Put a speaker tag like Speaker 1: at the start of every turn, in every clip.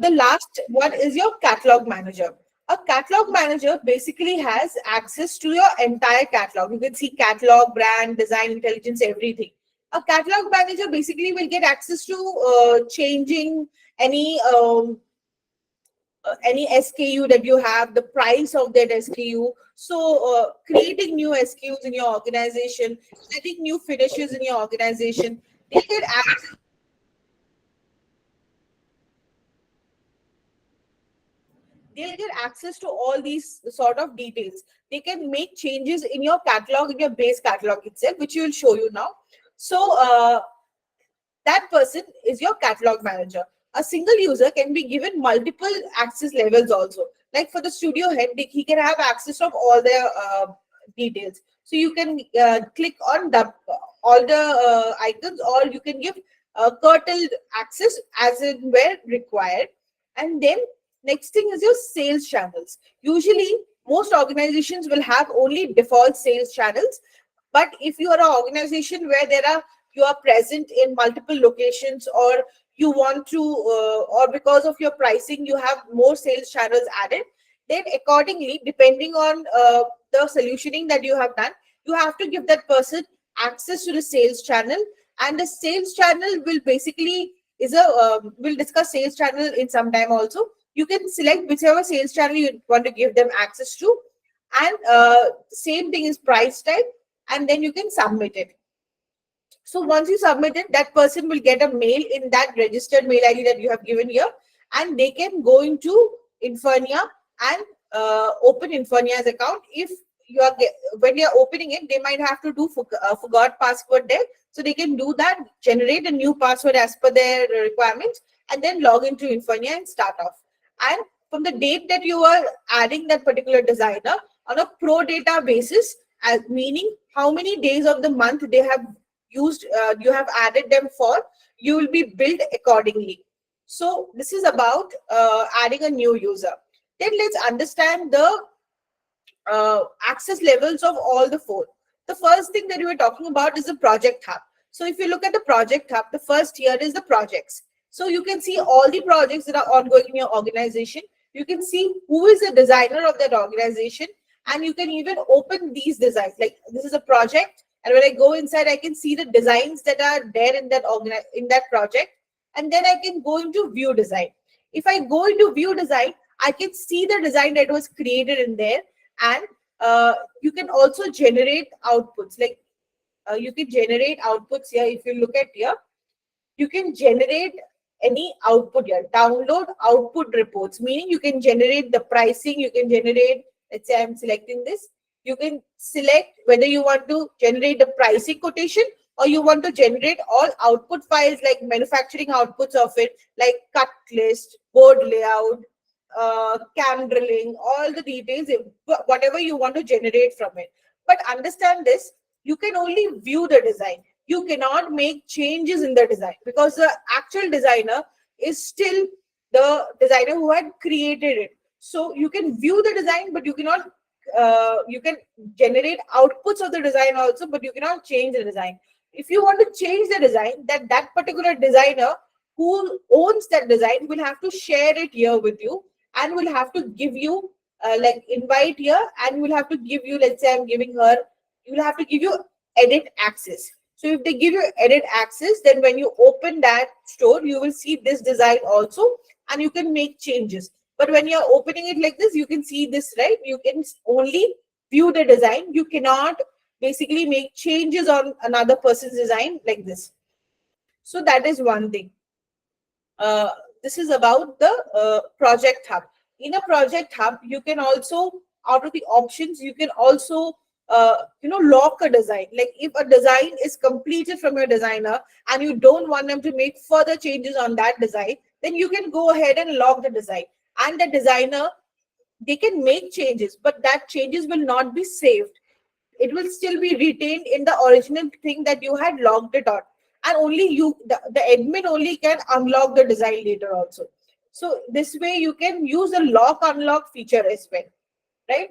Speaker 1: the last one is your catalog manager. A catalog manager basically has access to your entire catalog. You can see catalog, brand, design, intelligence, everything. A catalog manager basically will get access to changing any SKU that you have, the price of that SKU. So creating new SKUs in your organization, setting new finishes in your organization, they get access. They'll get access to all these sort of details. They can make changes in your catalog, in your base catalog itself, which we will show you now. So that person is your catalog manager. A single user can be given multiple access levels also. Like for the studio head, he can have access of all their details. So you can click on all the icons, or you can give curtailed access as in where required. And then next thing is your sales channels. Usually, most organizations will have only default sales channels. But if you are an organization where you are present in multiple locations, or you want to, or because of your pricing, you have more sales channels added, then accordingly, depending on the solutioning that you have done, you have to give that person access to the sales channel. And the sales channel will basically we'll discuss sales channel in some time also. You can select whichever sales channel you want to give them access to, and same thing is price type, and then you can submit it. So once you submit it, that person will get a mail in that registered mail ID that you have given here, and they can go into Infurnia and open Infurnia's account. If when you are opening it, they might have to do forgot password there, so they can do that, generate a new password as per their requirements, and then log into Infurnia and start off. And from the date that you are adding that particular designer on a pro data basis, as meaning how many days of the month they have used, you have added them for, you will be billed accordingly. So this is about adding a new user. Then let's understand the access levels of all the four. The first thing that we were talking about is the project hub. So if you look at the project hub, the first here is the projects. So you can see all the projects that are ongoing in your organization. You can see who is the designer of that organization, and you can even open these designs. Like this is a project, and when I go inside, I can see the designs that are there in that project, and then I can go into view design. If I go into view design, I can see the design that was created in there, and you can also generate outputs. Like you can generate outputs here. If you look at here, you can generate any output here. Download output reports, meaning you can generate the pricing. You can generate. Let's say I'm selecting this. You can select whether you want to generate the pricing quotation, or you want to generate all output files like manufacturing outputs of it, like cut list, board layout, cam drilling, all the details, whatever you want to generate from it. But understand this, you can only view the design. You cannot make changes in the design, because the actual designer is still the designer who had created it. So you can view the design, but you cannot, you can generate outputs of the design also, but you cannot change the design. If you want to change the design, that particular designer who owns that design will have to share it here with you, and will have to give you like invite here, and will have to give you, let's say I'm giving her, you will have to give you edit access. So if they give you edit access, then when you open that store, you will see this design also, and you can make changes. But when you're opening it like this, you can see this, right? You can only view the design. You cannot basically make changes on another person's design like this. So that is one thing. This is about the project hub. In a project hub, you can also, out of the options, you can also lock a design. Like if a design is completed from your designer and you don't want them to make further changes on that design, then you can go ahead and lock the design. And the designer, they can make changes, but that changes will not be saved. It will still be retained in the original thing that you had logged it on. And only you, the admin only can unlock the design later also. So this way you can use the lock unlock feature as well, right?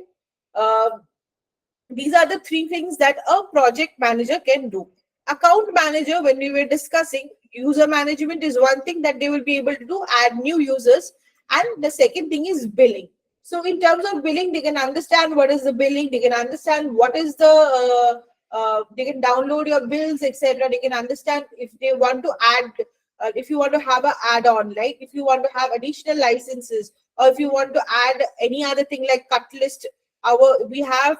Speaker 1: These are the three things that a project manager can do. Account manager, when we were discussing, user management is one thing that they will be able to do, add new users. And the second thing is billing. So in terms of billing, they can understand what is the billing, they can understand what is the they can download your bills, etc. They can understand if they want to add, if you want to have an add-on, like if you want to have additional licenses, or if you want to add any other thing like cut list. We have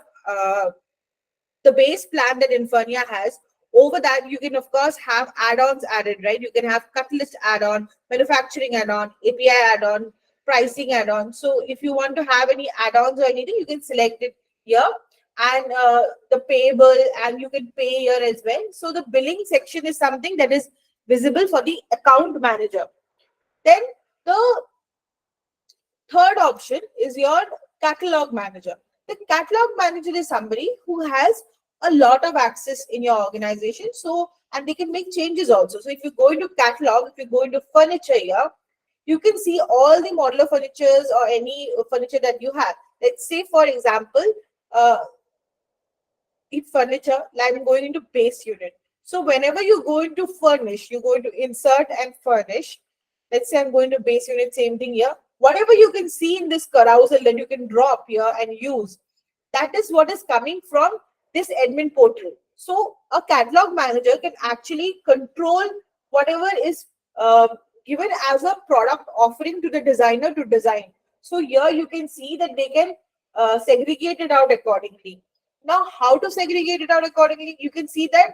Speaker 1: the base plan that Infurnia has. Over that, you can of course have add-ons added, right? You can have cut list add-on, manufacturing add-on, API add-on, pricing add-on. So if you want to have any add-ons or anything, you can select it here. And the payable, and you can pay here as well. So the billing section is something that is visible for the account manager. Then the third option is your catalog manager. The catalog manager is somebody who has a lot of access in your organization. So, and they can make changes also. So if you go into catalog, if you go into furniture here, you can see all the modular furnitures or any furniture that you have. Let's say, for example, uh, in furniture, I'm going into base unit. So whenever you go into furnish, you go into insert and furnish. Let's say I'm going to base unit, same thing here. Whatever you can see in this carousel that you can drop here and use, that is what is coming from this admin portal. So a catalog manager can actually control whatever is given as a product offering to the designer to design. So here you can see that they can segregate it out accordingly. Now, how to segregate it out accordingly? You can see that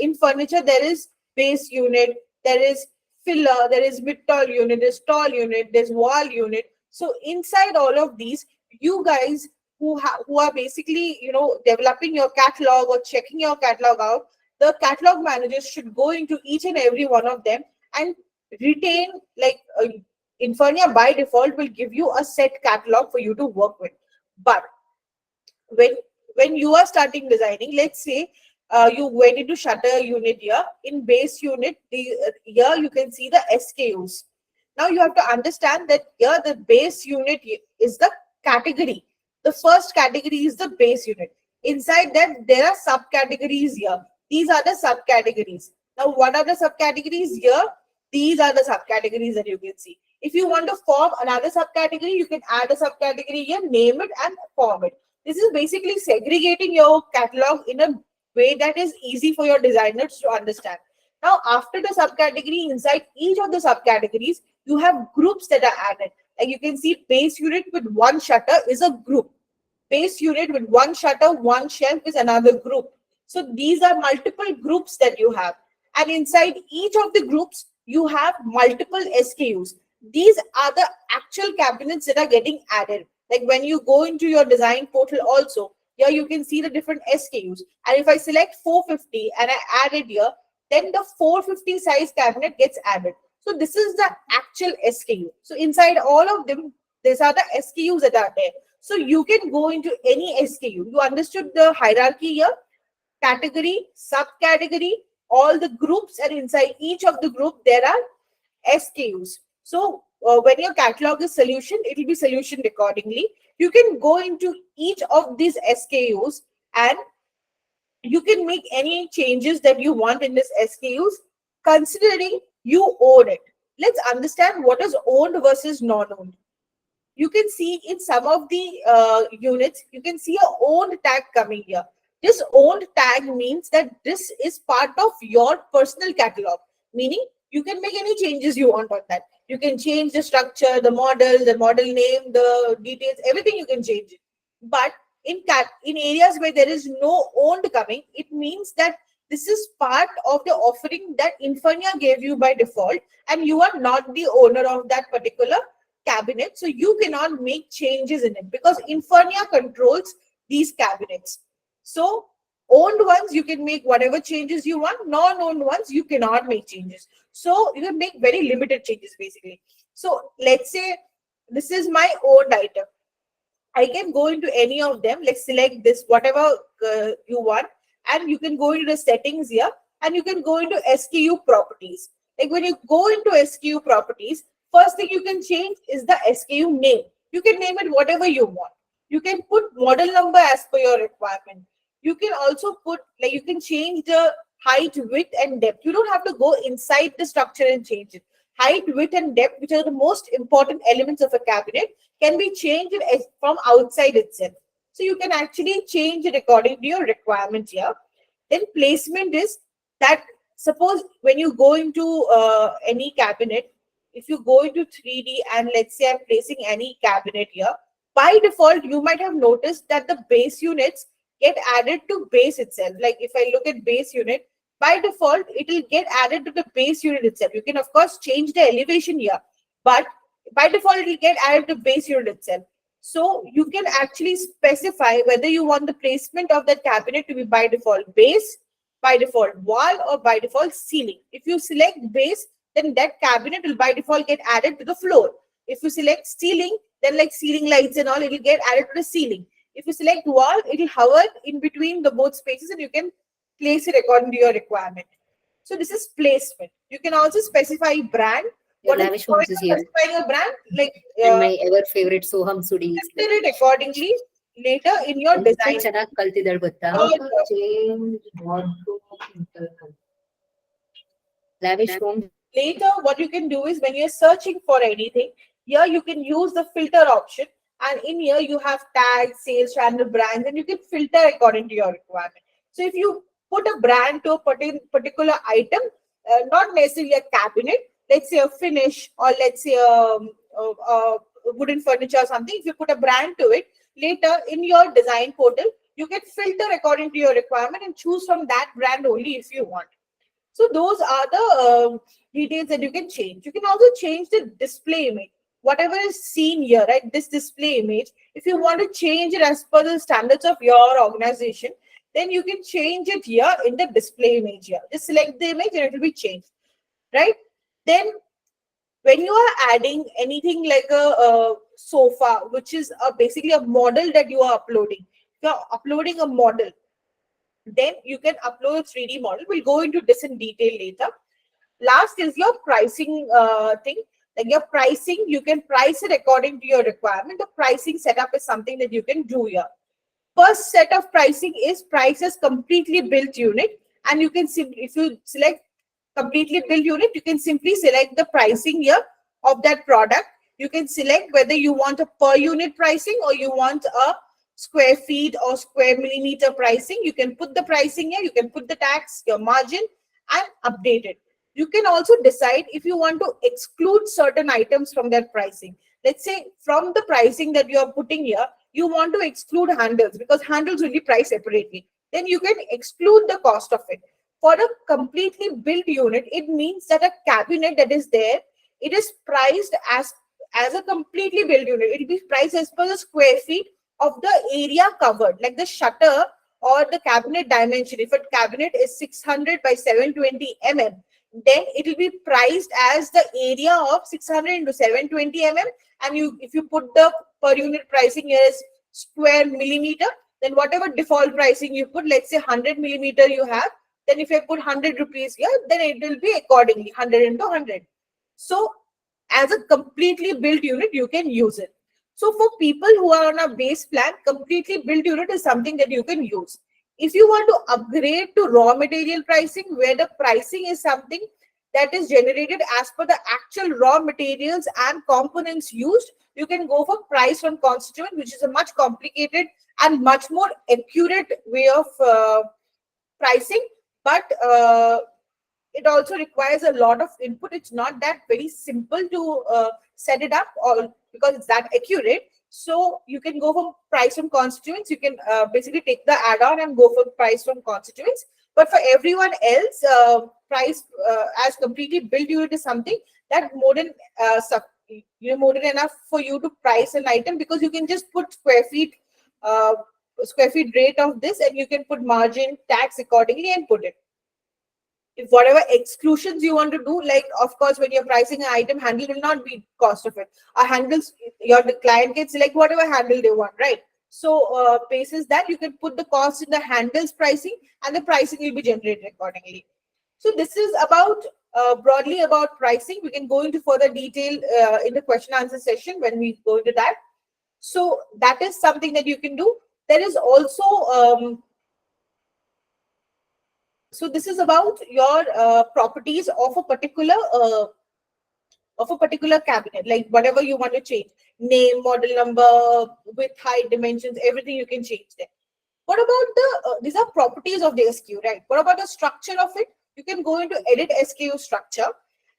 Speaker 1: in furniture there is base unit, there is filler, there is mid tall unit, there's tall unit, there's wall unit. So inside all of these, you guys who are basically developing your catalog or checking your catalog out, the catalog managers should go into each and every one of them and retain, like Infurnia by default will give you a set catalog for you to work with. But when when you are starting designing, let's say you went into shutter unit here. In base unit, here you can see the SKUs. Now you have to understand that here the base unit is the category. The first category is the base unit. Inside that, there are subcategories here. These are the subcategories. Now, what are the subcategories here? These are the subcategories that you can see. If you want to form another subcategory, you can add a subcategory here, name it, and form it. This is basically segregating your catalog in a way that is easy for your designers to understand. Now, after the subcategory, inside each of the subcategories, you have groups that are added. Like you can see, base unit with one shutter is a group. Base unit with one shutter, one shelf is another group. So these are multiple groups that you have. And inside each of the groups, you have multiple SKUs. These are the actual cabinets that are getting added. Like when you go into your design portal also, here you can see the different SKUs. And if I select 450 and I add it here, then the 450 size cabinet gets added. So this is the actual SKU. So inside all of them, these are the SKUs that are there. So you can go into any SKU. You understood the hierarchy here? Category, subcategory, all the groups, and inside each of the group, there are SKUs. So when your catalog is solution, it will be solutioned accordingly. You can go into each of these SKUs and you can make any changes that you want in this SKUs, considering you own it. Let's understand what is owned versus non-owned. You can see in some of the units, you can see a owned tag coming here. This owned tag means that this is part of your personal catalog, meaning you can make any changes you want on that. You can change the structure, the model name, the details, everything you can change it. But in areas where there is no owned coming, it means that this is part of the offering that Infurnia gave you by default, and you are not the owner of that particular cabinet. So you cannot make changes in it because Infurnia controls these cabinets. So owned ones, you can make whatever changes you want. Non-owned ones, you cannot make changes. So you can make very limited changes basically. So let's say this is my owned item. I can go into any of them. Let's select this, whatever you want. And you can go into the settings here and you can go into SKU properties. Like when you go into SKU properties, first thing you can change is the SKU name. You can name it whatever you want. You can put model number as per your requirement. You can also put, like you can change the height, width, and depth. You don't have to go inside the structure and change it. Height, width, and depth, which are the most important elements of a cabinet, can be changed from outside itself. So you can actually change it according to your requirement here. Then placement is that, suppose when you go into any cabinet, if you go into 3D and let's say I'm placing any cabinet here, by default, you might have noticed that the base units get added to base itself. Like if I look at base unit, by default, it will get added to the base unit itself. You can, of course, change the elevation here, but by default, it will get added to base unit itself. So you can actually specify whether you want the placement of that cabinet to be by default base, by default wall, or by default ceiling. If you select base, then that cabinet will by default get added to the floor. If you select ceiling, then like ceiling lights and all, it will get added to the ceiling. If you select wall, it will hover in between the both spaces and you can place it according to your requirement. So this is placement. You can also specify brand.
Speaker 2: Your
Speaker 1: What is
Speaker 2: lavish homes is here.
Speaker 1: specifying a brand? Like
Speaker 2: And my ever favorite Soham Sudi is
Speaker 1: filter it accordingly later in your design.
Speaker 2: ಚೆನ್ನಾಗಿ ಕಲ್ತಿದ್ದಾಳೆ ಗೊತ್ತಾ lavish homes.
Speaker 1: Later, what you can do is when you're searching for anything, here you can use the filter option. And in here, you have tags, sales channel, brands, and you can filter according to your requirement. So if you put a brand to a particular item, not necessarily a cabinet, let's say a finish, or let's say a wooden furniture or something, if you put a brand to it, later in your design portal, you can filter according to your requirement and choose from that brand only if you want. So those are the details that you can change. You can also change the display image. Whatever is seen here, right? This display image, if you want to change it as per the standards of your organization, then you can change it here in the display image here. Just select the image and it will be changed, right? Then when you are adding anything like a sofa, which is basically a model that you are uploading, if you are uploading a model, then you can upload a 3D model. We'll go into this in detail later. Last is your pricing thing. Like your pricing, you can price it according to your requirement. The pricing setup is something that you can do here. First set of pricing is price as completely built unit. And you can simply, if you select completely built unit, you can simply select the pricing here of that product. You can select whether you want a per unit pricing or you want a square feet or square millimeter pricing. You can put the pricing here, you can put the tax, your margin, and update it. You can also decide if you want to exclude certain items from that pricing. Let's say from the pricing that you are putting here, you want to exclude handles because handles will be priced separately. Then you can exclude the cost of it. For a completely built unit, it means that a cabinet that is there, it is priced as a completely built unit. It will be priced as per the square feet of the area covered, like the shutter or the cabinet dimension. If a cabinet is 600 by 720 mm, then it will be priced as the area of 600 into 720 mm. And if you put the per unit pricing here as square millimeter, then whatever default pricing you put, let's say 100 millimeter you have, then if I put 100 rupees here, then it will be accordingly 100 into 100. So as a completely built unit, you can use it. So for people who are on a base plan, completely built unit is something that you can use. If you want to upgrade to raw material pricing, where the pricing is something that is generated as per the actual raw materials and components used, you can go for price from constituent, which is a much complicated and much more accurate way of pricing. But it also requires a lot of input. It's not that very simple to set it up, or because it's that accurate. So you can go for price from constituents. You can basically take the add-on and go for price from constituents. But for everyone else, price as completely built unit is something that more than more than enough for you to price an item, because you can just put square feet rate of this, and you can put margin, tax accordingly and put it. If whatever exclusions you want to do, like of course when you're pricing an item, handle will not be cost of it. A handles, your client can select whatever handle they want, right? So basis that, you can put the cost in the handles pricing and the pricing will be generated accordingly. So this is about broadly about pricing. We can go into further detail in the question answer session when we go into that. So that is something that you can do. There is also So this is about your properties of a particular cabinet, like whatever you want to change, name, model number, width, height, dimensions, everything you can change there. What about these are properties of the SKU, right? What about the structure of it? You can go into edit SKU structure,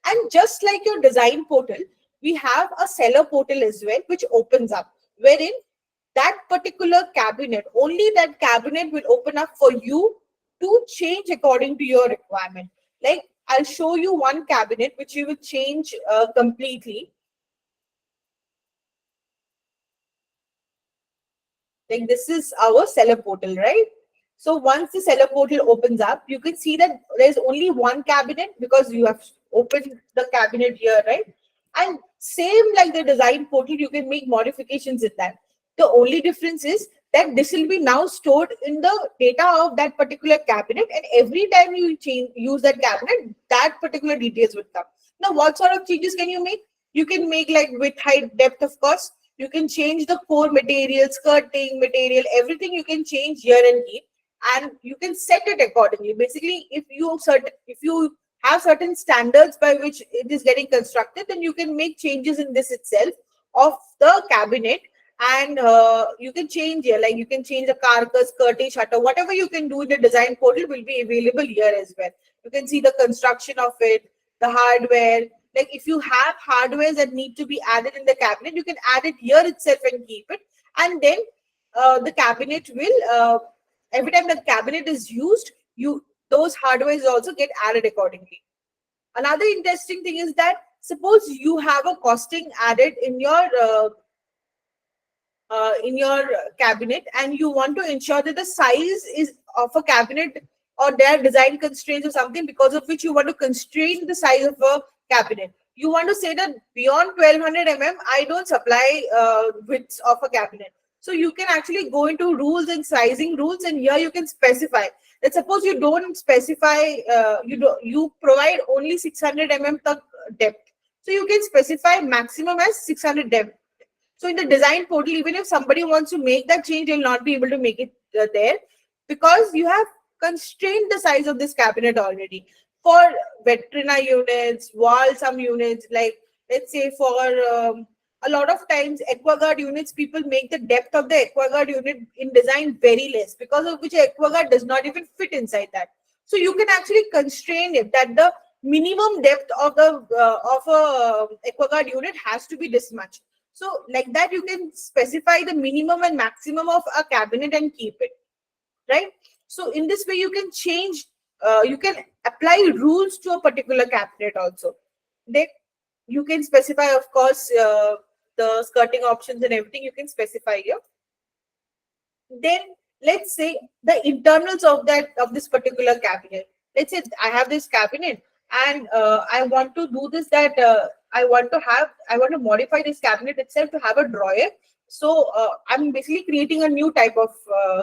Speaker 1: and just like your design portal, we have a seller portal as well, which opens up, wherein that particular cabinet, only that cabinet will open up for you to change according to your requirement. Like I'll show you one cabinet which you will change completely. Like this is our seller portal, right? So once the seller portal opens up, you can see that there's only one cabinet because you have opened the cabinet here, right? And same like the design portal, you can make modifications in that. The only difference is that this will be now stored in the data of that particular cabinet, and every time you use that cabinet, that particular details will come. Now, what sort of changes can you make? You can make like width, height, depth, of course. You can change the core material, skirting material, everything you can change here and here, and you can set it accordingly. Basically, if you have certain standards by which it is getting constructed, then you can make changes in this itself of the cabinet, and you can change here, like you can change the carcass, skirting, shutter, whatever you can do in the design portal will be available here as well. You can see the construction of it, the hardware. Like if you have hardware that need to be added in the cabinet, you can add it here itself and keep it. And then the cabinet will, every time the cabinet is used, those hardwares also get added accordingly. Another interesting thing is that suppose you have a costing added in your cabinet, and you want to ensure that the size is of a cabinet, or there are design constraints or something because of which you want to constrain the size of a cabinet. You want to say that beyond 1200 I don't supply widths of a cabinet. So you can actually go into rules and sizing rules, and here you can specify that suppose you don't specify, you provide only 600 depth. So you can specify maximum as 600 depth. So in the design portal, even if somebody wants to make that change, they'll not be able to make it there, because you have constrained the size of this cabinet already. For Vetrina units, wall some units, like let's say for a lot of times AquaGuard units, people make the depth of the AquaGuard unit in design very less, because of which AquaGuard does not even fit inside that. So you can actually constrain it that the minimum depth of the of a AquaGuard unit has to be this much. So like that, you can specify the minimum and maximum of a cabinet and keep it, right? So in this way, you can change, you can apply rules to a particular cabinet also. Then you can specify, of course, the skirting options and everything you can specify here. Then let's say the internals of this particular cabinet. Let's say I have this cabinet, and I want to do this, that I want to modify this cabinet itself to have a drawer. So I'm basically creating a new type of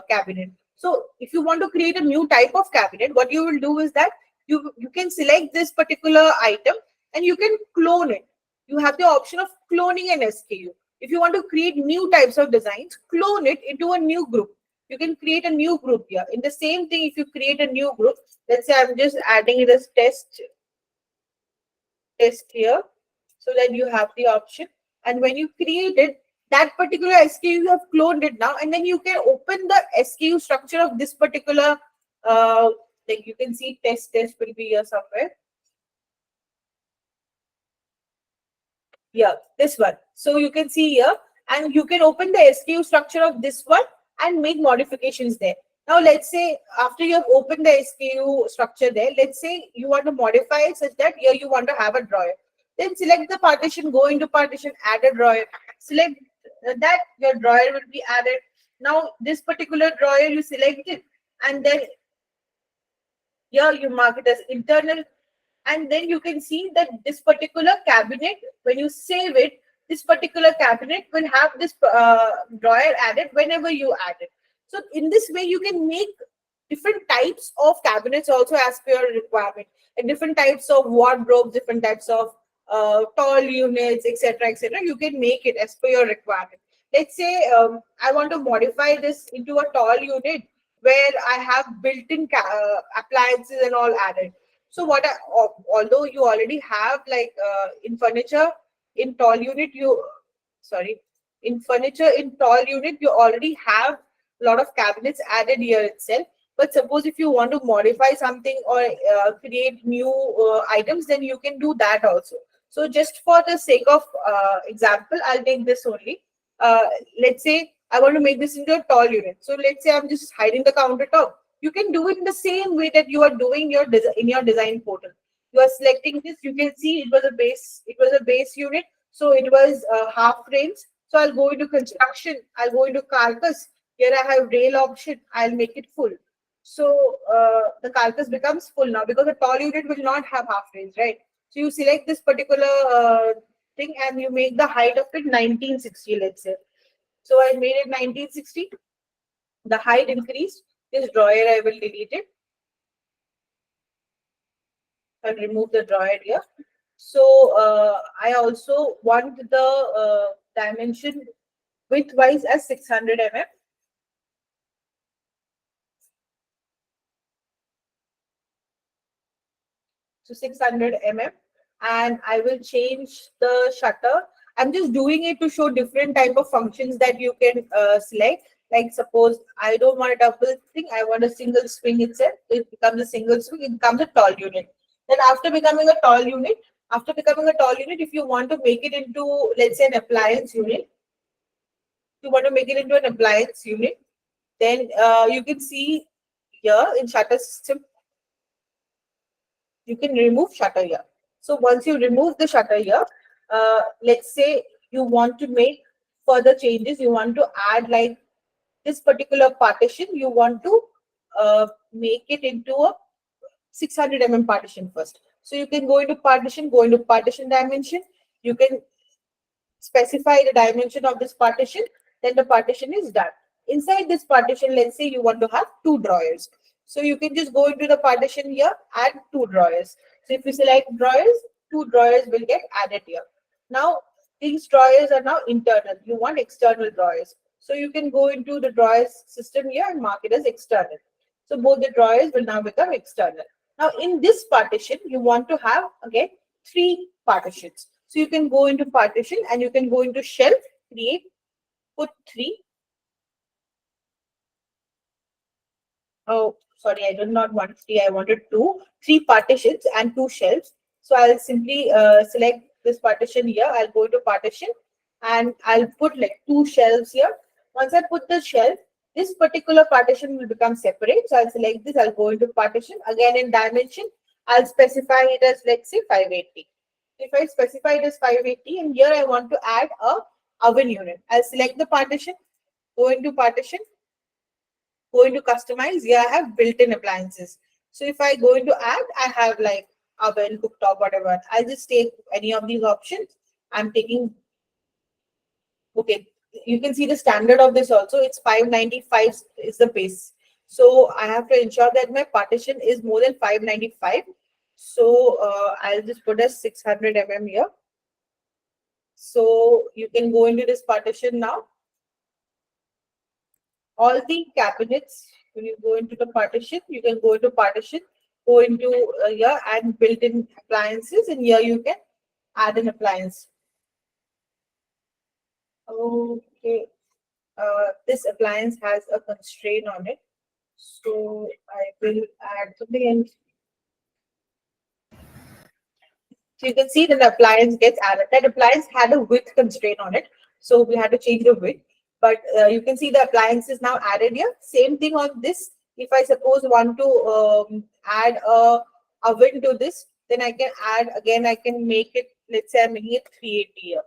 Speaker 1: cabinet. So if you want to create a new type of cabinet, what you will do is that you can select this particular item and you can clone it. You have the option of cloning an SKU. If you want to create new types of designs, clone it into a new group. You can create a new group here. In the same thing, if you create a new group, let's say I'm just adding it as test here, so that you have the option. And when you create it, that particular SKU, you have cloned it now, and then you can open the SKU structure of this particular, like you can see test will be here somewhere. Yeah, this one. So you can see here, and you can open the SKU structure of this one and make modifications there. Now, let's say after you have opened the SKU structure there, let's say you want to modify it such that here you want to have a drawer. Then select the partition, go into partition, add a drawer. Select that, your drawer will be added. Now, this particular drawer, you select it, and then here you mark it as internal. And then you can see that this particular cabinet, when you save it, this particular cabinet will have this drawer added whenever you add it. So in this way, you can make different types of cabinets also as per your requirement, and different types of wardrobes, different types of tall units, etc., etc. You can make it as per your requirement. Let's say I want to modify this into a tall unit. where I have built-in appliances and all added. So although you already have like in furniture in tall unit, sorry, in furniture in tall unit, you already have a lot of cabinets added here itself. But suppose if you want to modify something or create new items, then you can do that also. So just for the sake of example, I'll take this only. Uh, let's say I want to make this into a tall unit. So let's say I'm just hiding the countertop. You can do it in the same way that you are doing your in your design portal. You are selecting this. You can see it was a base. It was a base unit. So it was half frames. So I'll go into construction. I'll go into carcass. Here I have rail option. I'll make it full. So the carcass becomes full now because the tall unit will not have half frames, right? So you select this particular thing and you make the height of it 1960, let's say. So I made it 1960. The height increased. This drawer I will delete it. I'll remove the drawer here. So I also want the dimension width-wise as 600 mm. So 600 mm, and I will change the shutter. I'm just doing it to show different type of functions that you can select. Like suppose I don't want a double thing, I want a single swing itself. It becomes a single swing, it becomes a tall unit. Then after becoming a tall unit, if you want to make it into, let's say, an appliance unit, if you want to make it into an appliance unit, then you can see here in shutter system, you can remove shutter here. So once you remove the shutter here, let's say you want to make further changes, you want to add like this particular partition, you want to make it into a 600 partition first. So you can go into partition dimension, you can specify the dimension of this partition, then the partition is done. Inside this partition, let's say you want to have two drawers. So you can just go into the partition here, add two drawers. So if you select drawers, two drawers will get added here. Now, these drawers are now internal. You want external drawers. So you can go into the drawers system here and mark it as external. So both the drawers will now become external. Now in this partition, you want to have again three partitions. So you can go into partition and you can go into shelf, create, put three. Oh, sorry, I did not want three. I wanted three partitions and two shelves. So I'll simply select this partition here. I'll go to partition and I'll put like two shelves here. Once I put the shelf, this particular partition will become separate. So I'll select this. I'll go into partition again in dimension. I'll specify it as, let's say, 580. If I specify it as 580 and here I want to add a oven unit, I'll select the partition, go into partition, go into customize. Here I have built-in appliances. So if I go into add, I have like oven, cooktop, whatever. I'll just take any of these options. I'm taking, okay, you can see the standard of this also. It's 595 is the base. So I have to ensure that my partition is more than 595. So I'll just put as 600 here. So you can go into this partition now. All the cabinets, when you go into the partition, you can go into partition, go into here and built-in appliances, and here you can add an appliance. Okay, this appliance has a constraint on it, so I will add something else. So you can see that the appliance gets added. That appliance had a width constraint on it, so we had to change the width. But you can see the appliance is now added here. Same thing on this. If I suppose want to add a oven to this, then I can add again. I can make it. Let's say I'm making it 380 here,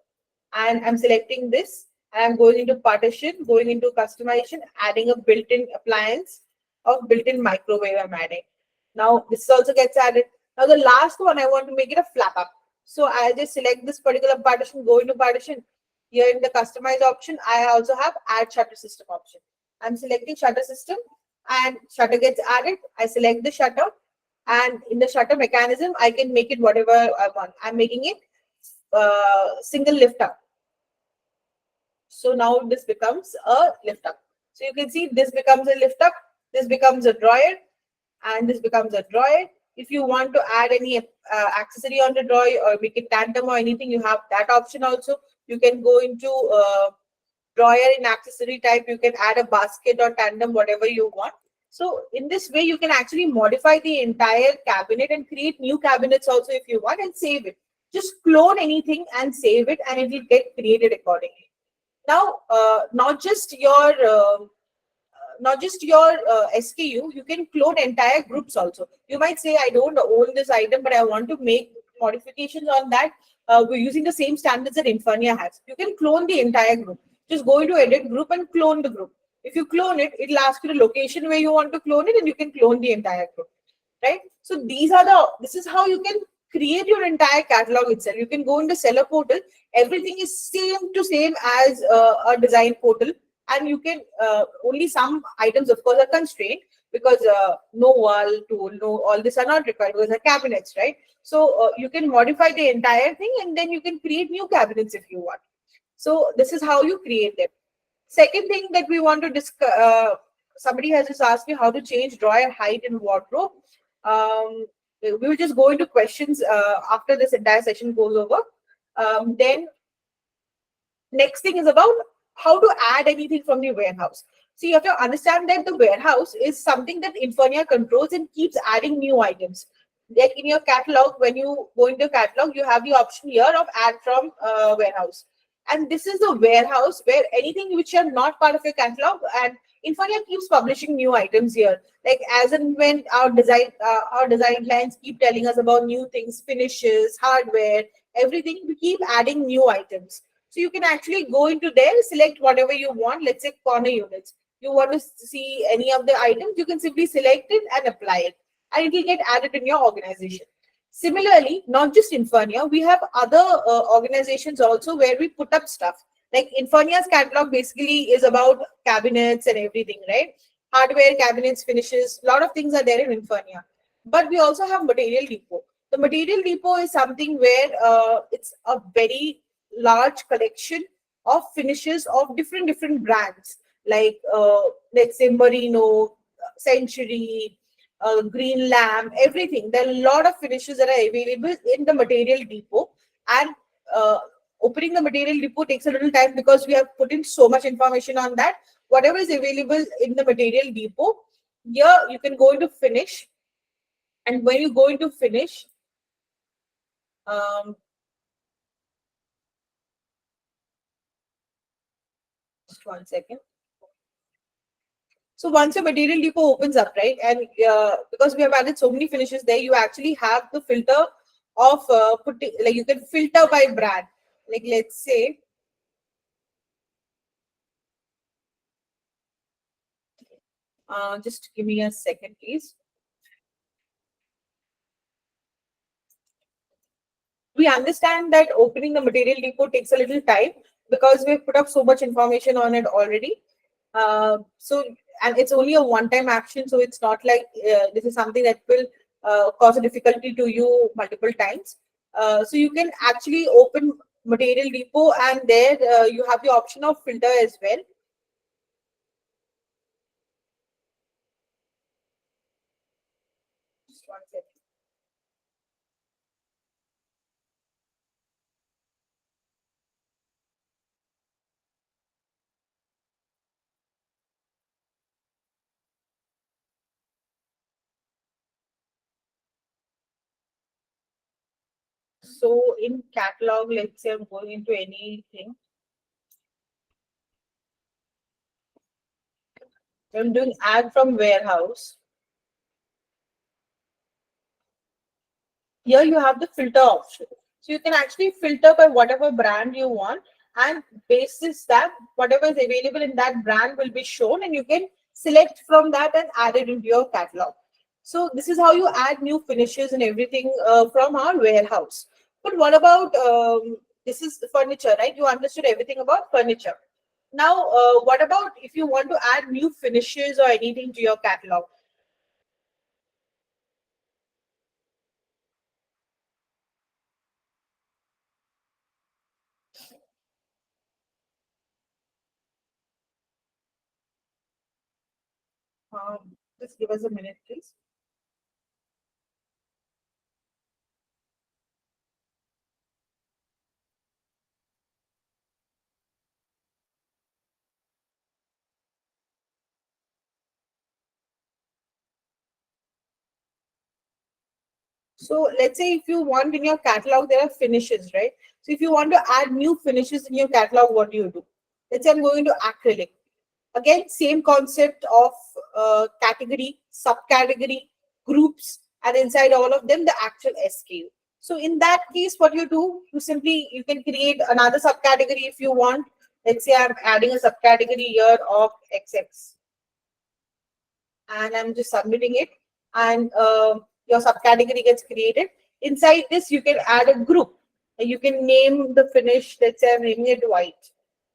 Speaker 1: and I'm selecting this. And I'm going into partition, going into customization, adding a built-in appliance of built-in microwave. I'm adding. Now this also gets added. Now the last one, I want to make it a flap up. So I'll just select this particular partition, go into partition. Here in the customize option, I also have add shutter system option. I'm selecting shutter system and shutter gets added. I select the shutter and in the shutter mechanism, I can make it whatever I want. I'm making it single lift up. So now this becomes a lift up. So you can see this becomes a lift up. This becomes a drawer, and this becomes a drawer. If you want to add any accessory on the drawer or make it tandem or anything, you have that option also. You can go into drawer in accessory type. You can add a basket or tandem, whatever you want. So in this way, you can actually modify the entire cabinet and create new cabinets also if you want, and save it. Just clone anything and save it, and it will get created accordingly. Now, not just your SKU, you can clone entire groups also. You might say, I don't own this item, but I want to make modifications on that. We're using the same standards that Infurnia has. You can clone the entire group. Just go into edit group and clone the group. If you clone it, it'll ask you the location where you want to clone it, and you can clone the entire group, right? So this is how you can create your entire catalog itself. You can go into seller portal. Everything is same to same as a design portal, and you can only some items of course are constrained, because no wall tool, no, all this are not required because they're cabinets, right? So you can modify the entire thing, and then you can create new cabinets if you want. So this is how you create them. Second thing that we want to discuss, somebody has just asked me how to change drawer height in wardrobe. We will just go into questions after this entire session goes over. Then next thing is about how to add anything from the warehouse. So you have to understand that the warehouse is something that Infurnia controls and keeps adding new items. Like in your catalog, when you go into catalog, you have the option here of add from warehouse. And this is the warehouse where anything which are not part of your catalog, and Infurnia keeps publishing new items here. Like as and when our design clients keep telling us about new things, finishes, hardware, everything, we keep adding new items. So you can actually go into there, select whatever you want. Let's say corner units. You want to see any of the items, you can simply select it and apply it, and it will get added in your organization. Similarly, not just Infurnia, we have other organizations also where we put up stuff. Like Infurnia's catalog basically is about cabinets and everything, right? Hardware, cabinets, finishes, a lot of things are there in Infurnia. But we also have Material Depot. The Material Depot is something where it's a very large collection of finishes of different brands, like let's say Merino, Century, Green Lamb, everything. There are a lot of finishes that are available in the Material Depot, and uh, opening the Material Depot takes a little time because we have put in so much information on that. Whatever is available in the Material Depot, here you can go into finish, and when you go into finish, um, just one second. So once your Material Depot opens up, right, and because we have added so many finishes there, you actually have the filter of putting, like you can filter by brand. Like let's say, just give me a second, please. We understand that opening the Material Depot takes a little time because we've put up so much information on it already. So, and it's only a one-time action, so it's not like this is something that will cause a difficulty to you multiple times. So you can actually open Material Depot, and there you have the option of filter as well. Just one second. So in catalog, let's say I'm going into anything. I'm doing add from warehouse. Here you have the filter option. So you can actually filter by whatever brand you want, and basis that whatever is available in that brand will be shown, and you can select from that and add it into your catalog. So this is how you add new finishes and everything from our warehouse. But what about this is furniture, right? You understood everything about furniture. Now, what about if you want to add new finishes or anything to your catalog? Just give us a minute, please. So let's say if you want in your catalog, there are finishes, right? So if you want to add new finishes in your catalog, what do you do? Let's say I'm going to acrylic. Again, same concept of category, subcategory, groups, and inside all of them, the actual SKU. So in that case, what you do, you can create another subcategory if you want. Let's say I'm adding a subcategory here of XX, and I'm just submitting it, and your subcategory gets created. Inside this, you can add a group. You can name the finish. Let's say I'm naming it white,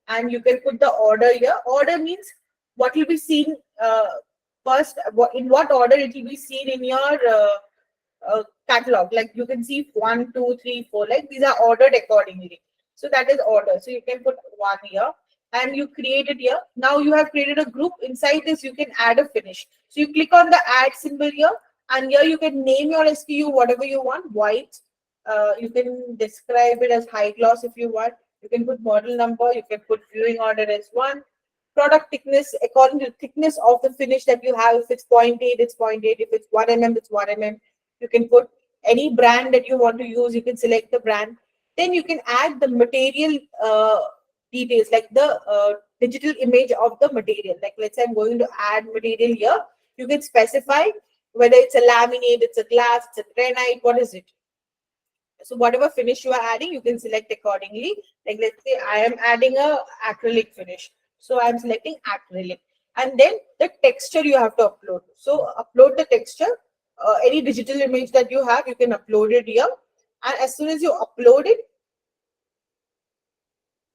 Speaker 1: and you can put the order here. Order means what will be seen first. In what order it will be seen in your catalog. Like you can see 1, 2, 3, 4. Like these are ordered accordingly. So that is order. So you can put one here and you create it here. Now you have created a group. Inside this, you can add a finish. So you click on the add symbol here, and here you can name your SKU whatever you want. White. You can describe it as high gloss if you want. You can put model number. You can put viewing order as one. Product thickness according to the thickness of the finish that you have. If it's zero point 0.8, it's zero point 0.8. If it's 1 mm, it's 1 mm. You can put any brand that you want to use. You can select the brand. Then you can add the material details, like the digital image of the material. Like let's say I'm going to add material here. You can specify whether it's a laminate, it's a glass, it's a granite, what is it? So whatever finish you are adding, you can select accordingly. Like let's say I am adding a acrylic finish. So I'm selecting acrylic. And then the texture you have to upload. So upload the texture. Any digital image that you have, you can upload it here. And as soon as you upload it,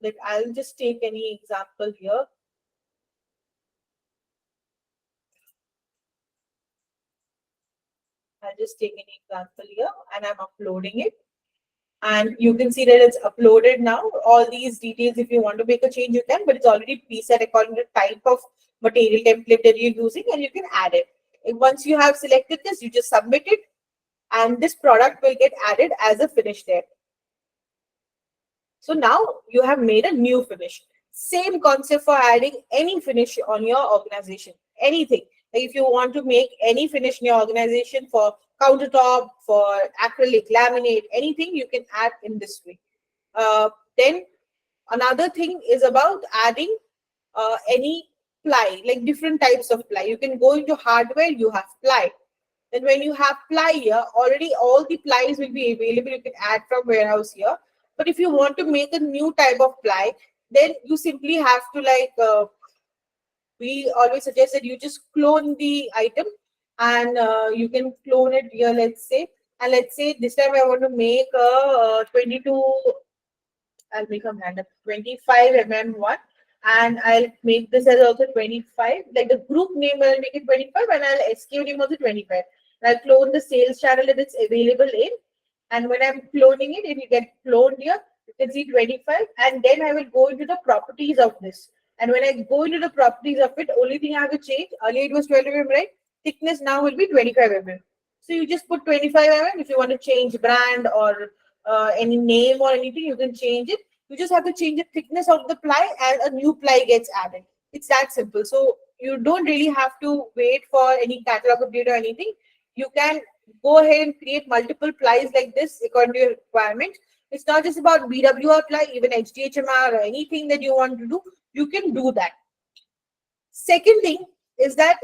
Speaker 1: like I'll just take any example here. I'll just take any example here and I'm uploading it. And you can see that it's uploaded now. All these details, if you want to make a change, you can, but it's already preset according to type of material template that you're using, and you can add it. And once you have selected this, you just submit it, and this product will get added as a finish there. So now you have made a new finish. Same concept for adding any finish on your organization. Anything. Like if you want to make any finish in your organization for countertop, for acrylic, laminate, anything you can add in this way. Then another thing is about adding any ply, like different types of ply. You can go into hardware, you have ply. Then when you have ply here, already all the plies will be available. You can add from warehouse here. But if you want to make a new type of ply, then you simply have to we always suggest that you just clone the item, and you can clone it here, let's say. And let's say this time I want to make a 22, I'll make a random 25 one, and I'll make this as also 25. Like the group name, I'll make it 25, and I'll SKU name also 25. And I'll clone the sales channel that it's available in. And when I'm cloning it, it will get cloned here. You can see 25, and then I will go into the properties of this. And when I go into the properties of it, only thing I have to change, earlier it was 12 mm, right? Thickness now will be 25 mm. So you just put 25 mm. If you want to change brand or any name or anything, you can change it. You just have to change the thickness of the ply and a new ply gets added. It's that simple. So you don't really have to wait for any catalog update or anything. You can go ahead and create multiple plies like this according to your requirement. It's not just about BWR ply, even HDHMR or anything that you want to do, you can do that. Second thing is that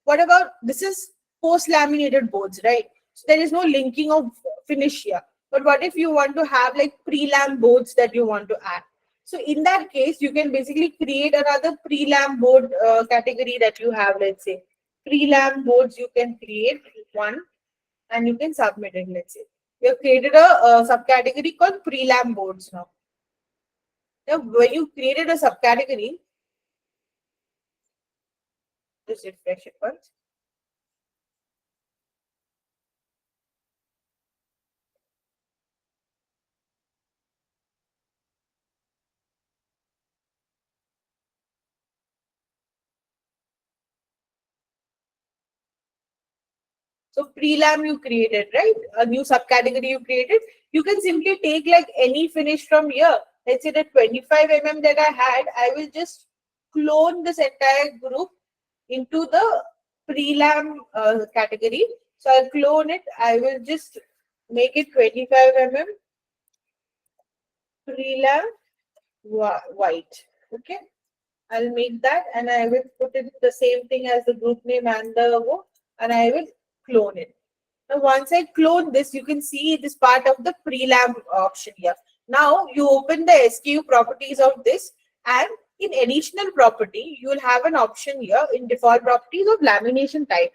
Speaker 1: what about this is post laminated boards, right? So there is no linking of finish here. But what if you want to have like pre-lam boards that you want to add? So in that case, you can basically create another pre-lam board category that you have. Let's say pre-lam boards, you can create one and you can submit it. Let's say you have created a subcategory called pre-lam boards now. Now, when you created a subcategory, just refresh it once. So prelam you created, right? A new subcategory you created. You can simply take like any finish from here. Let's say the 25 that I had, I will just clone this entire group into the prelam category. So I'll clone it. I will just make it 25 prelam white. Okay. I'll make that and I will put in the same thing as the group name and the and I will clone it. Now, once I clone this, you can see this part of the prelam option here. Now, you open the SKU properties of this, and in additional property, you will have an option here in default properties of lamination type.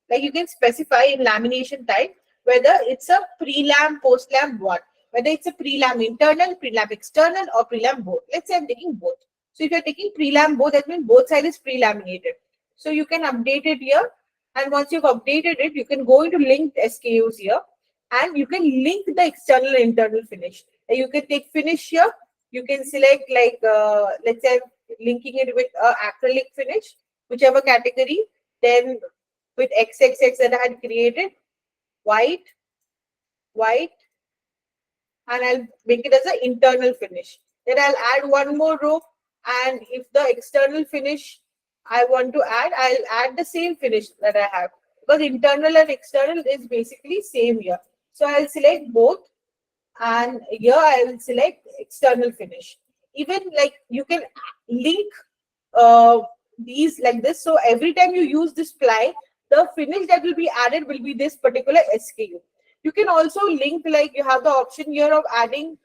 Speaker 1: Like you can specify in lamination type whether it's a pre-lam, post-lam, what. Whether it's a pre-lam internal, pre-lam external, or pre-lam both. Let's say I'm taking both. So if you're taking pre-lam both, that means both sides is pre-laminated. So you can update it here. And once you've updated it, you can go into linked SKUs here. And you can link the external and internal finish. And you can take finish here. You can select like, let's say I'm linking it with acrylic finish, whichever category. Then with XXX that I had created, white, white, and I'll make it as an internal finish. Then I'll add one more row, and if the external finish I want to add, I'll add the same finish that I have, because internal and external is basically same here. So I'll select both, and here I will select external finish. Even like you can link uh, these like this. So every time you use this ply, the finish that will be added will be this particular SKU. You can also link, like you have the option here of adding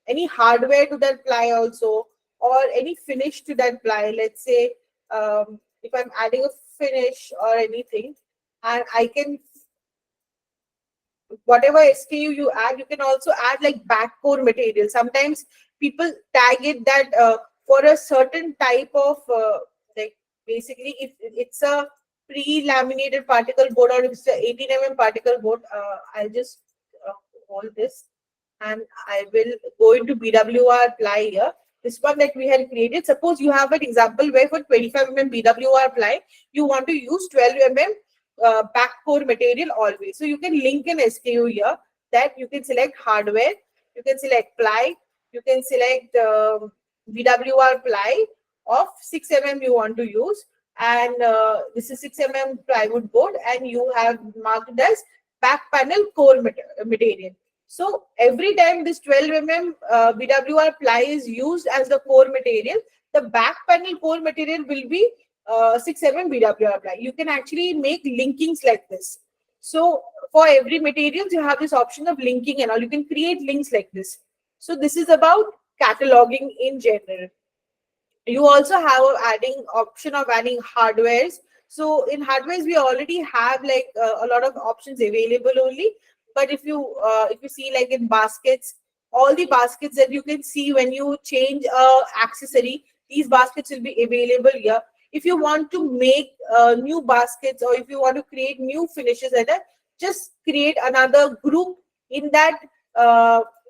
Speaker 1: any hardware to that ply also, or any finish to that ply. Let's say if I'm adding a finish or anything, and I can, whatever SKU you add, you can also add like backcore material. Sometimes people tag it that for a certain type of like basically if it's a pre-laminated particle board or if it's a 18 particle board, I'll just hold this and I will go into BWR ply here. This one that we had created. Suppose you have an example where for 25 BWR ply, you want to use 12 backcore material always. So you can link an SKU here that you can select hardware, you can select ply, you can select BWR ply of 6 you want to use, and this is 6 plywood board, and you have marked it as back panel core material. So every time this 12 BWR ply is used as the core material, the back panel core material will be 6 BWR ply. You can actually make linkings like this. So for every materials, you have this option of linking and all. You can create links like this. So this is about cataloging in general. You also have adding option of adding hardwares. So in hardwares, we already have like a lot of options available only. But if you see like in baskets, all the baskets that you can see when you change a accessory, these baskets will be available here. If you want to make new baskets, or if you want to create new finishes like that, just create another group in that.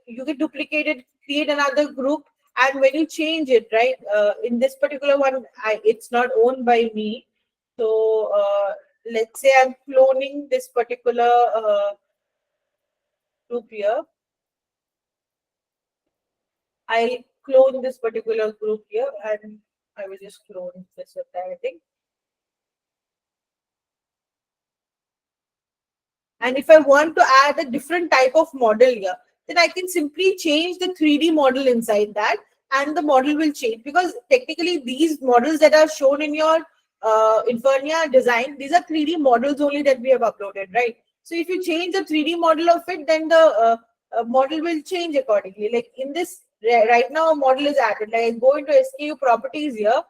Speaker 1: You can duplicate it, create another group, and when you change it, right, in this particular one, it's not owned by me. So let's say I'm cloning this particular group here. I'll clone this particular group here, and I will just clone this entire thing. And if I want to add a different type of model here, then I can simply change the 3D model inside that, and the model will change, because technically these models that are shown in your Infurnia design, these are 3D models only that we have uploaded, right? So if you change the 3D model of it, then the model will change accordingly. Like in this, right now a model is added. Like I go into SKU properties here,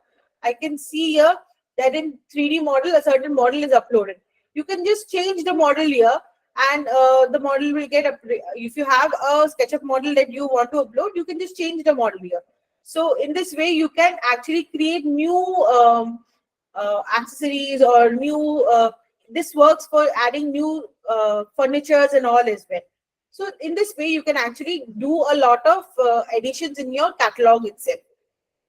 Speaker 1: I can see here that in 3D model, a certain model is uploaded. You can just change the model here, and the model will get if you have a SketchUp model that you want to upload, you can just change the model here. So in this way, you can actually create new accessories or new. This works for adding new furnitures and all as well. So in this way, you can actually do a lot of additions in your catalog itself.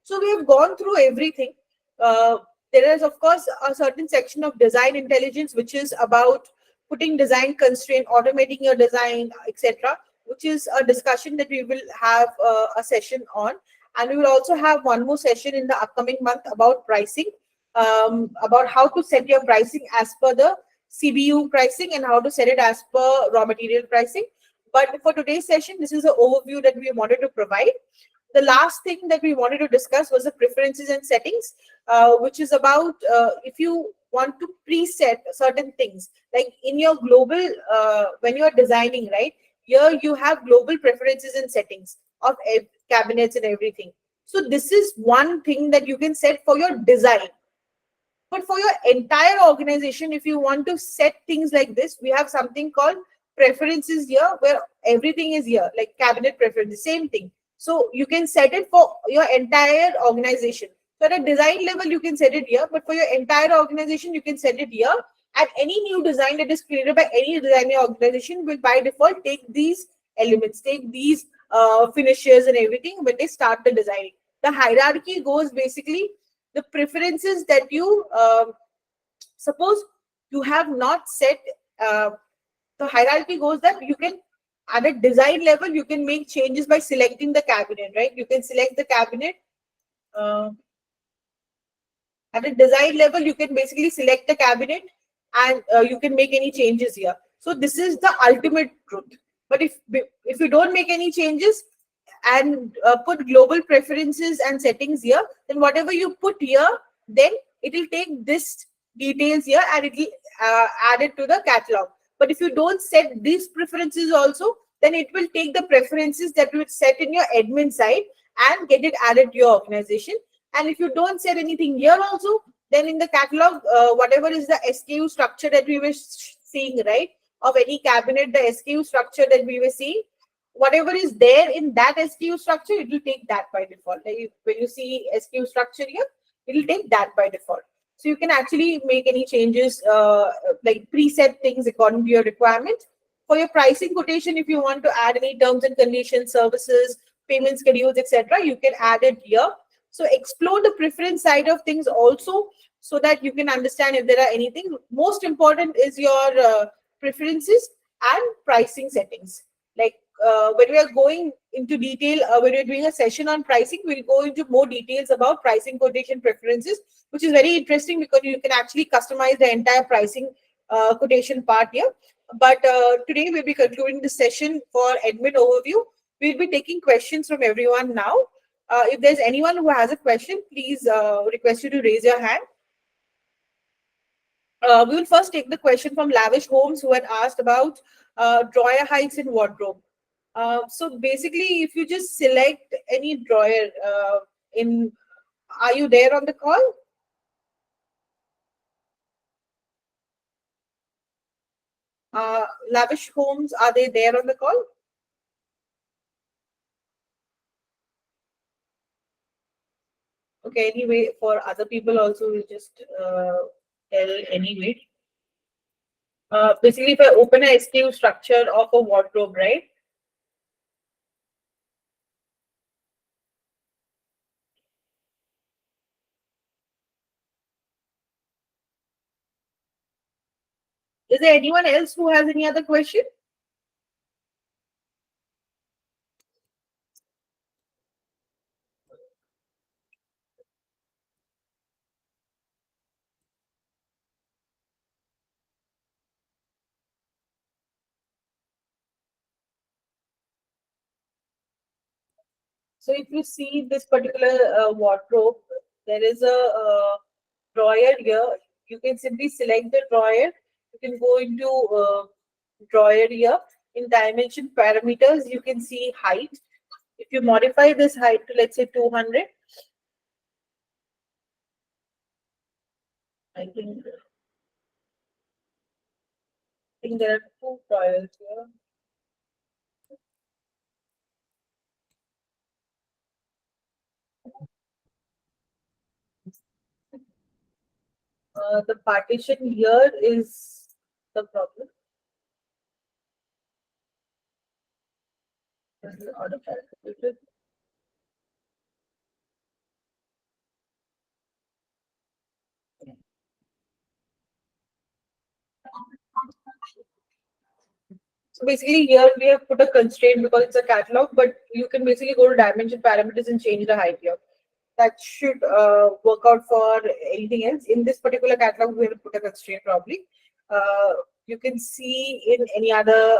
Speaker 1: So we have gone through everything. There is, of course, a certain section of design intelligence, which is about putting design constraint, automating your design, etc., which is a discussion that we will have a session on. And we will also have one more session in the upcoming month about pricing, about how to set your pricing as per the CBU pricing and how to set it as per raw material pricing. But for today's session, this is an overview that we wanted to provide. The last thing that we wanted to discuss was the preferences and settings, which is about if you want to preset certain things, like in your global, when you are designing, right? Here you have global preferences and settings of cabinets and everything. So this is one thing that you can set for your design. But for your entire organization, if you want to set things like this, we have something called preferences here, where everything is here, like cabinet preferences, same thing. So you can set it for your entire organization. So at a design level, you can set it here, but for your entire organization, you can set it here. And any new design that is created by any designing organization will by default take these elements, take these finishes and everything when they start the designing. The hierarchy goes basically the preferences that you suppose you have not set. The hierarchy goes that you can, at a design level, you can make changes by selecting the cabinet, right? You can select the cabinet. uh, at a design level, you can basically select the cabinet, and you can make any changes here. So this is the ultimate truth. But if you don't make any changes and put global preferences and settings here, then whatever you put here, then it will take this details here and it will add it to the catalog. But if you don't set these preferences also, then it will take the preferences that you set in your admin side and get it added to your organization. And if you don't set anything here also, then in the catalog, whatever is the SKU structure that we were seeing, right, of any cabinet, the SKU structure that we were seeing, whatever is there in that SKU structure, it will take that by default. Like when you see SKU structure here, it will take that by default. So you can actually make any changes, like preset things according to your requirement. For your pricing quotation, if you want to add any terms and conditions, services, payment schedules, etc., you can add it here. So explore the preference side of things also, so that you can understand if there are anything. Most important is your preferences and pricing settings. Like when we are going into detail, when we're doing a session on pricing, we'll go into more details about pricing quotation preferences, which is very interesting because you can actually customize the entire pricing quotation part here. But today we'll be concluding the session for admin overview. We'll be taking questions from everyone now. If there's anyone who has a question, please request you to raise your hand. We will first take the question from Lavish Holmes, who had asked about drawer heights in wardrobe. So basically, if you just select any drawer in, are you there on the call? Lavish Holmes, are they there on the call? Okay, anyway, for other people also, we'll just tell anyway. Basically, if I open a SKU structure of a wardrobe, right? Is there anyone else who has any other question? So if you see this particular wardrobe, there is a drawer here. You can simply select the drawer. You can go into drawer here. In dimension parameters, you can see height. If you modify this height to, let's say, 200, I think there are two drawers here. The partition here is the problem. This is out of calculated. So basically here we have put a constraint because it's a catalog, but you can basically go to dimension parameters and change the height here. That should work out for anything else. In this particular catalog, we will put a constraint probably. You can see in any other,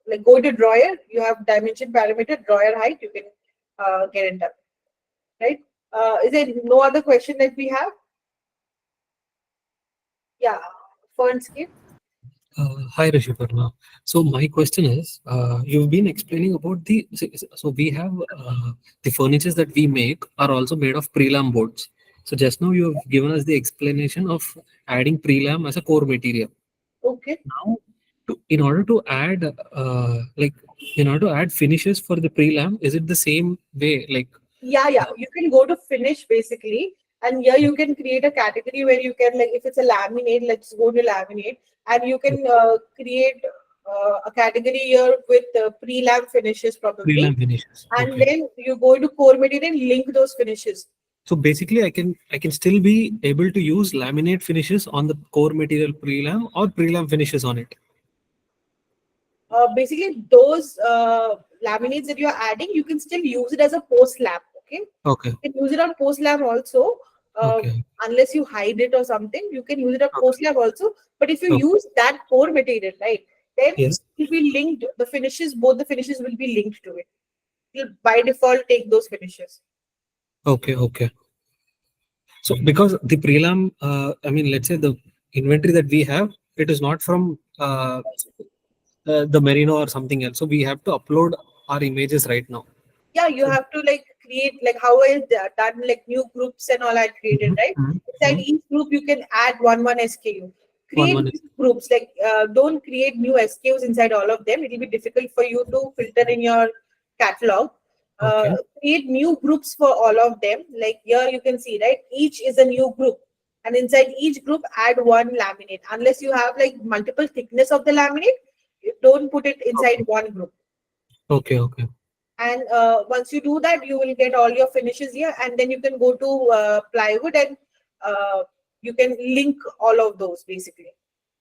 Speaker 1: like go to drawer, you have dimension parameter, drawer height, you can get it done, right? Is there no other question that we have? Yeah, Fernscape.
Speaker 3: Hi, Rishiparna. So my question is, you've been explaining about so we have the furnitures that we make are also made of prelam boards. So just now you have given us the explanation of adding prelam as a core material.
Speaker 1: Okay.
Speaker 3: Now, in order to add, in order to add finishes for the prelam, is it the same way? Like,
Speaker 1: Yeah, you can go to finish basically, and here you can create a category where you can, like, if it's a laminate, let's go to laminate, and you can create a category here with pre-lam finishes probably,
Speaker 3: prelam finishes.
Speaker 1: and
Speaker 3: Okay.
Speaker 1: then you go to core material and link those finishes.
Speaker 3: So basically, I can still be able to use laminate finishes on the core material prelam or prelam finishes on it.
Speaker 1: Basically, those laminates that you're adding, you can still use it as a post lam. Okay,
Speaker 3: Okay.
Speaker 1: you can use it on post lam also,
Speaker 3: Okay.
Speaker 1: unless you hide it or something. You can use it on
Speaker 3: Okay.
Speaker 1: post lam also. But if you
Speaker 3: Okay.
Speaker 1: use that core material, right, then
Speaker 3: Yes.
Speaker 1: it will be linked. The finishes, both the finishes will be linked to it. It'll by default take those finishes.
Speaker 3: Okay. Okay. So because the prelam, I mean, let's say the inventory that we have, it is not from the Merino or something else. So we have to upload our images right now.
Speaker 1: Yeah, you
Speaker 3: So,
Speaker 1: have to like create, like how I done, like new groups and all I created,
Speaker 3: mhm,
Speaker 1: right?
Speaker 3: mhm,
Speaker 1: Inside
Speaker 3: mhm.
Speaker 1: each group you can add one SKU. Create
Speaker 3: One is
Speaker 1: new groups, like don't create new SKUs inside all of them. It will be difficult for you to filter in your catalog. uh,
Speaker 3: okay.
Speaker 1: Create new groups for all of them. Like here you can see, right, each is a new group, and inside each group add one laminate. Unless you have like multiple thickness of the laminate, you don't put it inside
Speaker 3: Okay.
Speaker 1: one group.
Speaker 3: Okay. Okay.
Speaker 1: And once you do that, you will get all your finishes here, and then you can go to plywood, and you can link all of those basically,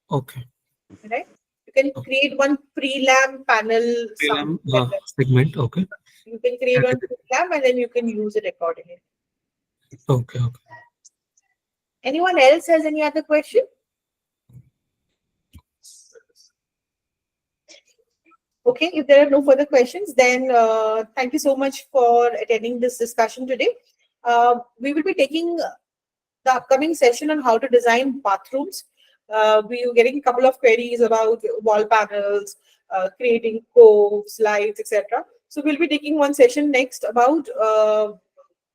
Speaker 3: Okay.
Speaker 1: right? You can
Speaker 3: Okay.
Speaker 1: create one pre-lam panel,
Speaker 3: Prelam
Speaker 1: something like that.
Speaker 3: segment. Okay.
Speaker 1: You can create one
Speaker 3: Category.
Speaker 1: pre-lam, and then you can use it accordingly.
Speaker 3: Okay. Okay.
Speaker 1: Anyone else has any other question? Okay, if there are no further questions, then thank you so much for attending this discussion today. We will be taking the upcoming session on how to design bathrooms. We were getting a couple of queries about wall panels, creating coves, lights, etc. So we'll be taking one session next about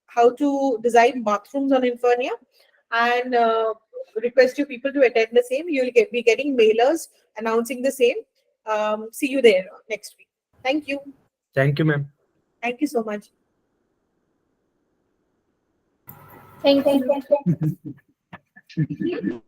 Speaker 1: how to design bathrooms on Infurnia, and request you people to attend the same. You'll be getting mailers announcing the same. See you there next week. Thank you.
Speaker 3: Thank you, ma'am.
Speaker 1: Thank you so much.
Speaker 4: Thank you.